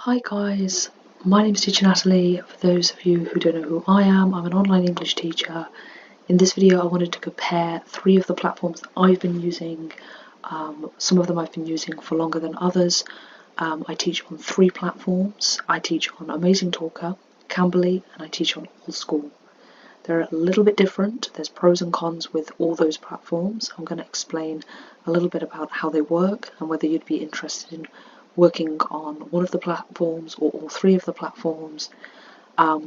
Hi guys, my name is Teacher Natalie. For those of you who don't know who I am, I'm an online English teacher. In this video I wanted to compare three of the platforms that I've been using. Some of them I've been using for longer than others. I teach on three platforms. I teach on Amazing Talker, Cambly, and I teach on Allschool. They're a little bit different. There's pros and cons with all those platforms. I'm going to explain a little bit about how they work and whether you'd be interested in working on one of the platforms or all three of the platforms. For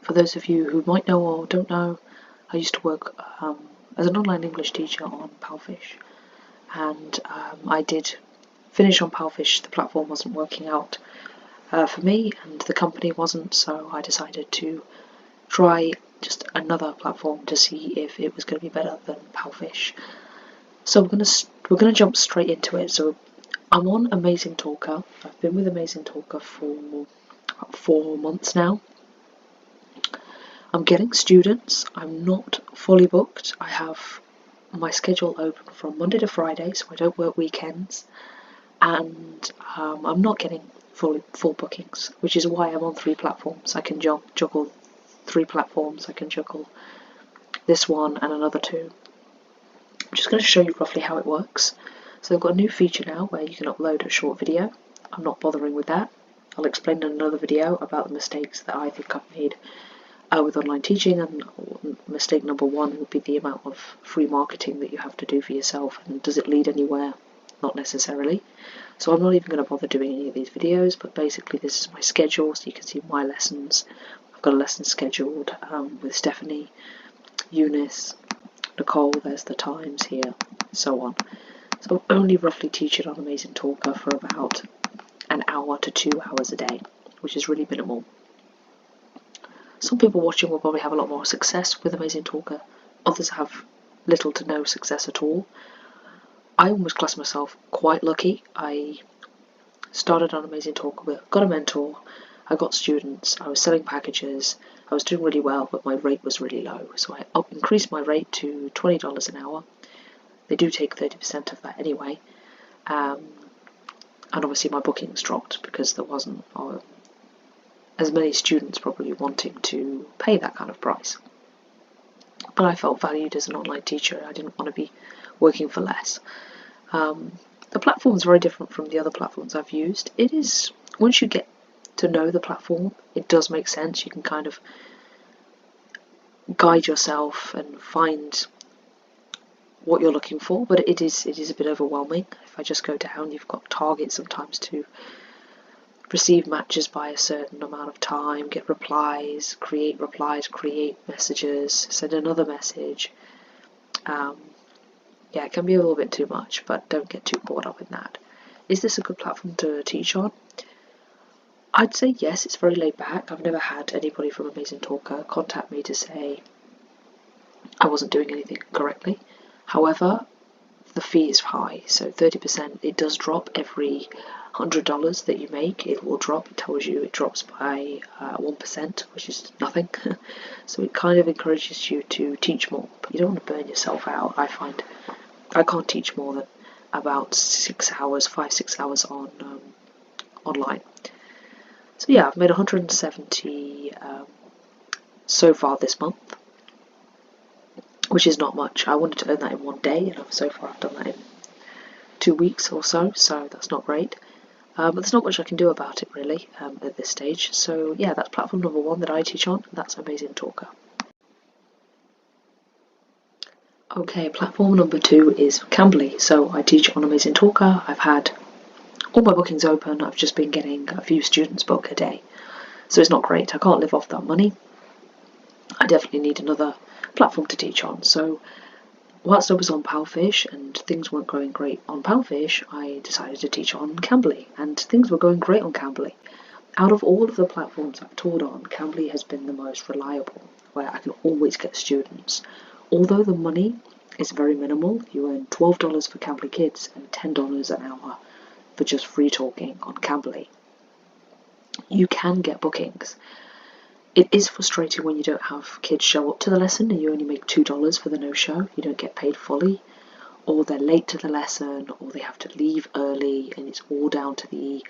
those of you who might know or don't know, I used to work as an online English teacher on Palfish, and I did finish on Palfish. The platform wasn't working out for me, and the company wasn't, so I decided to try just another platform to see if it was going to be better than Palfish. So we're gonna jump straight into it. So I'm on Amazing Talker. I've been with Amazing Talker for about 4 months now. I'm getting students. I'm not fully booked. I have my schedule open from Monday to Friday, so I don't work weekends, and I'm not getting full bookings, which is why I'm on three platforms. I can juggle three platforms. I can juggle this one and another two. I'm just going to show you roughly how it works. So they've got a new feature now where you can upload a short video. I'm not bothering with that. I'll explain in another video about the mistakes that I think I've made with online teaching, and mistake number one would be the amount of free marketing that you have to do for yourself, and does it lead anywhere? Not necessarily. So I'm not even going to bother doing any of these videos, but basically this is my schedule, so you can see my lessons. I've got a lesson scheduled with Stephanie, Eunice, Nicole, there's the times here, so on. So I only roughly teach it on Amazing Talker for about an hour to 2 hours a day, which is really minimal. Some people watching will probably have a lot more success with Amazing Talker. Others have little to no success at all. I almost class myself quite lucky. I started on Amazing Talker, got a mentor, I got students, I was selling packages, I was doing really well, but my rate was really low. So I increased my rate to $20 an hour. They do take 30% of that anyway. And obviously my bookings dropped because there wasn't as many students probably wanting to pay that kind of price. But I felt valued as an online teacher. I didn't want to be working for less. The platform is very different from the other platforms I've used. It is, once you get to know the platform, it does make sense. You can kind of guide yourself and find what you're looking for, but it is a bit overwhelming. If I just go down, you've got targets sometimes to receive matches by a certain amount of time, get replies, create messages, send another message. Yeah, it can be a little bit too much, but don't get too caught up in that. Is this a good platform to teach on? I'd say yes, it's very laid back. I've never had anybody from Amazing Talker contact me to say I wasn't doing anything correctly. However, the fee is high, so 30%, it does drop every $100 that you make. It will drop. It tells you it drops by 1%, which is nothing. So it kind of encourages you to teach more, but you don't want to burn yourself out. I find I can't teach more than about 6 hours, 5-6 hours on online. So yeah, I've made 170 so far this month, which is not much. I wanted to earn that in 1 day, and so far I've done that in 2 weeks or so that's not great. But there's not much I can do about it really at this stage. So yeah, that's platform number one that I teach on, and that's Amazing Talker. Okay, platform number two is Cambly. So I teach on Amazing Talker. I've had all my bookings open. I've just been getting a few students book a day. So it's not great. I can't live off that money. I definitely need another platform to teach on. So whilst I was on Palfish and things weren't going great on Palfish, I decided to teach on Cambly, and things were going great on Cambly. Out of all of the platforms I've taught on, Cambly has been the most reliable, where I can always get students. Although the money is very minimal, you earn $12 for Cambly Kids and $10 an hour for just free talking on Cambly. You can get bookings. It is frustrating when you don't have kids show up to the lesson and you only make $2 for the no-show. You don't get paid fully. or they're late to the lesson, or they have to leave early, and it's all down to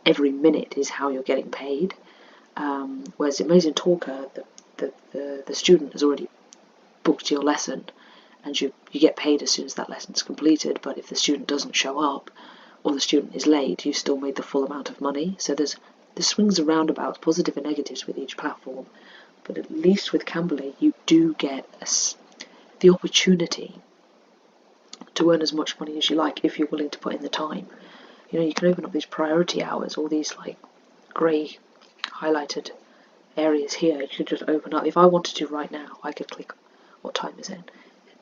every minute is how you're getting paid. Whereas Amazing Talker, the student has already booked your lesson, and you get paid as soon as that lesson's completed. But if the student doesn't show up, or the student is late, you still made the full amount of money. So there's swings and roundabouts, positive and negatives with each platform. But at least with Cambly, you do get the opportunity to earn as much money as you like if you're willing to put in the time. You know, you can open up these priority hours, all these like grey highlighted areas here. You could just open up. If I wanted to right now, I could click, what time is it?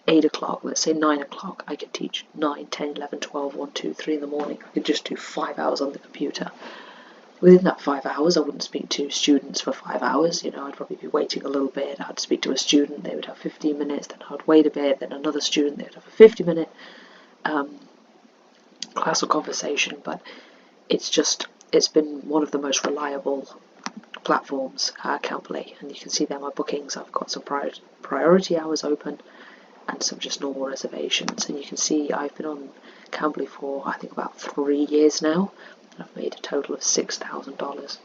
8 o'clock, let's say 9 o'clock, I could teach 9, 10, 11, 12, 1, 2, 3 in the morning. I could just do 5 hours on the computer. Within that 5 hours, I wouldn't speak to students for 5 hours. You know, I'd probably be waiting a little bit. I'd speak to a student, they would have 15 minutes, then I'd wait a bit, then another student, they would have a 50-minute class or conversation. But it's been one of the most reliable platforms, Cambly, and you can see there my bookings. I've got some priority hours open and some just normal reservations, and you can see I've been on Cambly for I think about 3 years now, and I've made a total of $6,000.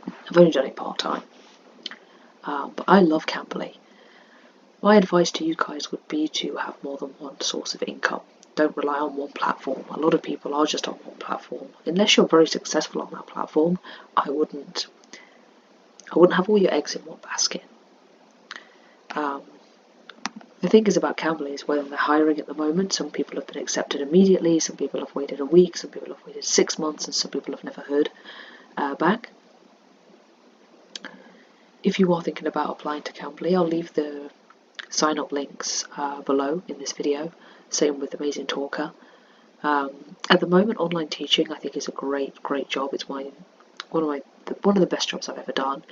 I've only done it part-time, but I love Cambly. My advice to you guys would be to have more than one source of income. Don't rely on one platform. A lot of people are just on one platform. Unless you're very successful on that platform, I wouldn't have all your eggs in one basket. The thing is about Cambly is whether they're hiring at the moment. Some people have been accepted immediately, some people have waited a week, some people have waited 6 months, and some people have never heard back. If you are thinking about applying to Cambly, I'll leave the sign-up links below in this video. Same with Amazing Talker. At the moment, online teaching I think is a great job. It's one of the best jobs I've ever done.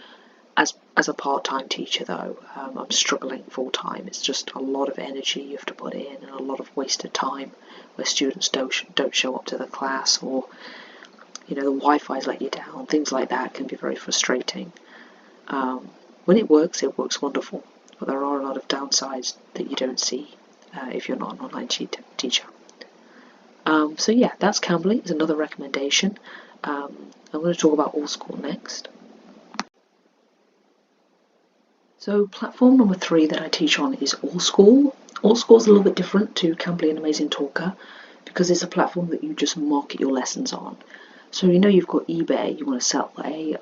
As a part-time teacher though, I'm struggling full-time. It's just a lot of energy you have to put in, and a lot of wasted time where students don't show up to the class, or you know, the Wi-Fi's let you down. Things like that can be very frustrating. When it works wonderful, but there are a lot of downsides that you don't see if you're not an online teacher. So yeah, that's Cambly. It's another recommendation. I'm going to talk about Allschool next. So platform number 3 that I teach on is Allschool. Allschool is a little bit different to Cambly and Amazing Talker because it's a platform that you just market your lessons on. So you know you've got eBay. You want to sell a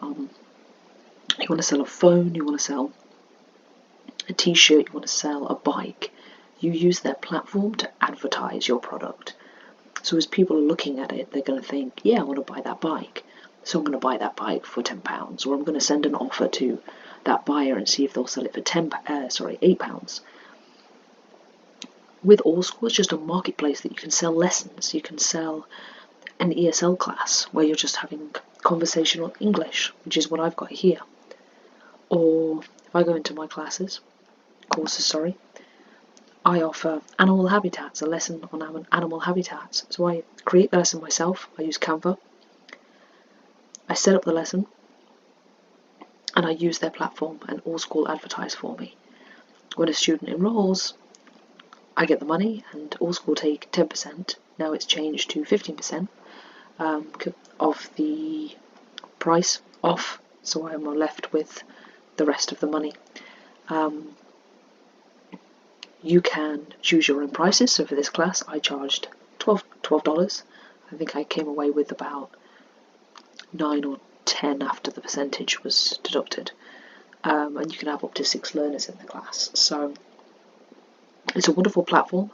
phone. You want to sell a T-shirt. You want to sell a bike. You use their platform to advertise your product. So as people are looking at it, they're going to think, yeah, I want to buy that bike. So I'm going to buy that bike for £10, or I'm going to send an offer to that buyer and see if they'll sell it for £8. With Allschool, it's just a marketplace that you can sell lessons. You can sell an ESL class where you're just having conversational English, which is what I've got here. Or if I go into my courses, I offer animal habitats, a lesson on animal habitats. So I create the lesson myself. I use Canva. I set up the lesson, and I use their platform, and Allschool advertise for me. When a student enrolls, I get the money, and Allschool take 10%. Now it's changed to 15% of the price off, so I'm left with the rest of the money. You can choose your own prices. So for this class, I charged $12. I think I came away with about 9 or 10 after the percentage was deducted. And you can have up to 6 learners in the class. So it's a wonderful platform.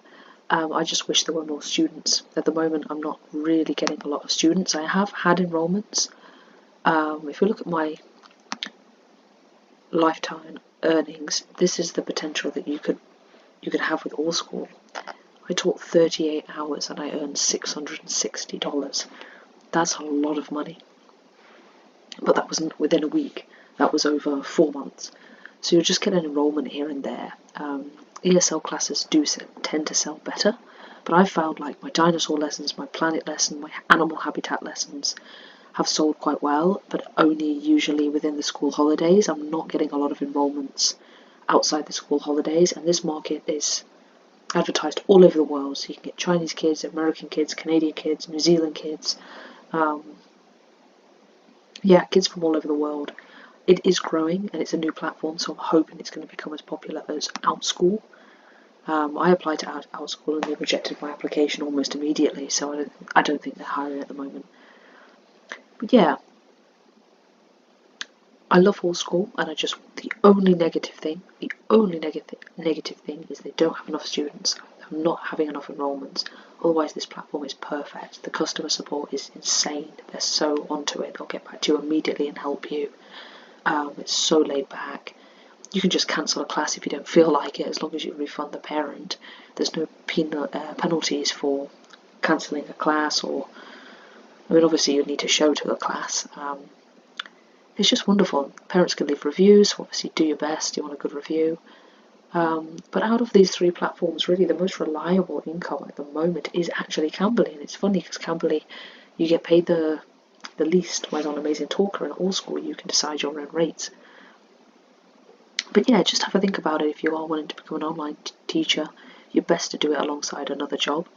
I just wish there were more students. At the moment, I'm not really getting a lot of students. I have had enrollments. If you look at my lifetime earnings, this is the potential that you could have with Allschool. I taught 38 hours and I earned $660. That's a lot of money. But that wasn't within a week. That was over 4 months. So you'll just get an enrollment here and there. ESL classes do tend to sell better, but I've found like my dinosaur lessons, my planet lesson, my animal habitat lessons have sold quite well, but only usually within the school holidays. I'm not getting a lot of enrollments outside the school holidays, and this market is advertised all over the world, so you can get Chinese kids, American kids, Canadian kids, New Zealand kids, kids from all over the world. It is growing and it's a new platform, so I'm hoping it's going to become as popular as Outschool. I applied to Outschool and they rejected my application almost immediately, so I don't think they're hiring at the moment. But yeah, I love Allschool, and the only negative thing is they don't have enough students. They're not having enough enrollments. Otherwise, this platform is perfect. The customer support is insane. They're so onto it. They'll get back to you immediately and help you. It's so laid back. You can just cancel a class if you don't feel like it, as long as you refund the parent. There's no penalties for cancelling a class, obviously you need to show to the class. It's just wonderful. Parents can leave reviews, obviously do your best, you want a good review. But out of these three platforms, really the most reliable income at the moment is actually Cambly, and it's funny because Cambly, you get paid the least, whereas on Amazing Talker and Allschool you can decide your own rates. But yeah, just have a think about it. If you are wanting to become an online teacher, you're best to do it alongside another job.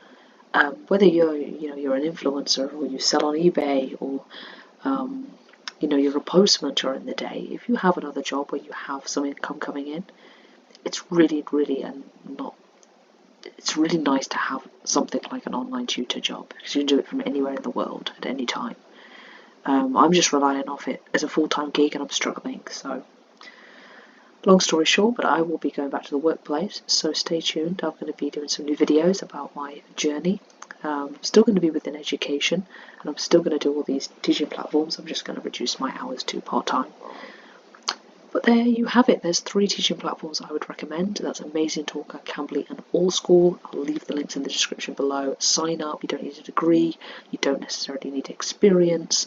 Whether you're an influencer, or you sell on eBay, or you're a postman during the day, if you have another job where you have some income coming in, it's really nice to have something like an online tutor job, because you can do it from anywhere in the world at any time. I'm just relying off it as a full-time gig and I'm struggling, so long story short, but I will be going back to the workplace, so stay tuned. I'm going to be doing some new videos about my journey. I'm still going to be within education, and I'm still going to do all these teaching platforms. I'm just going to reduce my hours to part-time. But there you have it. There's 3 teaching platforms I would recommend. That's Amazing Talker, Cambly, and Allschool. I'll leave the links in the description below. Sign up. You don't need a degree. You don't necessarily need experience.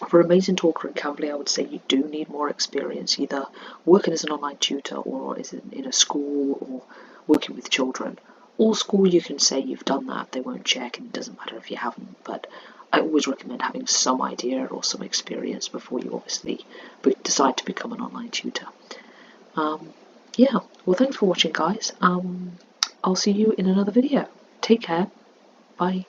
For Amazing Talker and Cambly, I would say you do need more experience, either working as an online tutor or is in a school or working with children. Allschool, you can say you've done that, they won't check, and it doesn't matter if you haven't, but I always recommend having some idea or some experience before you obviously decide to become an online tutor. Yeah, well, thanks for watching, guys. I'll see you in another video. Take care. Bye.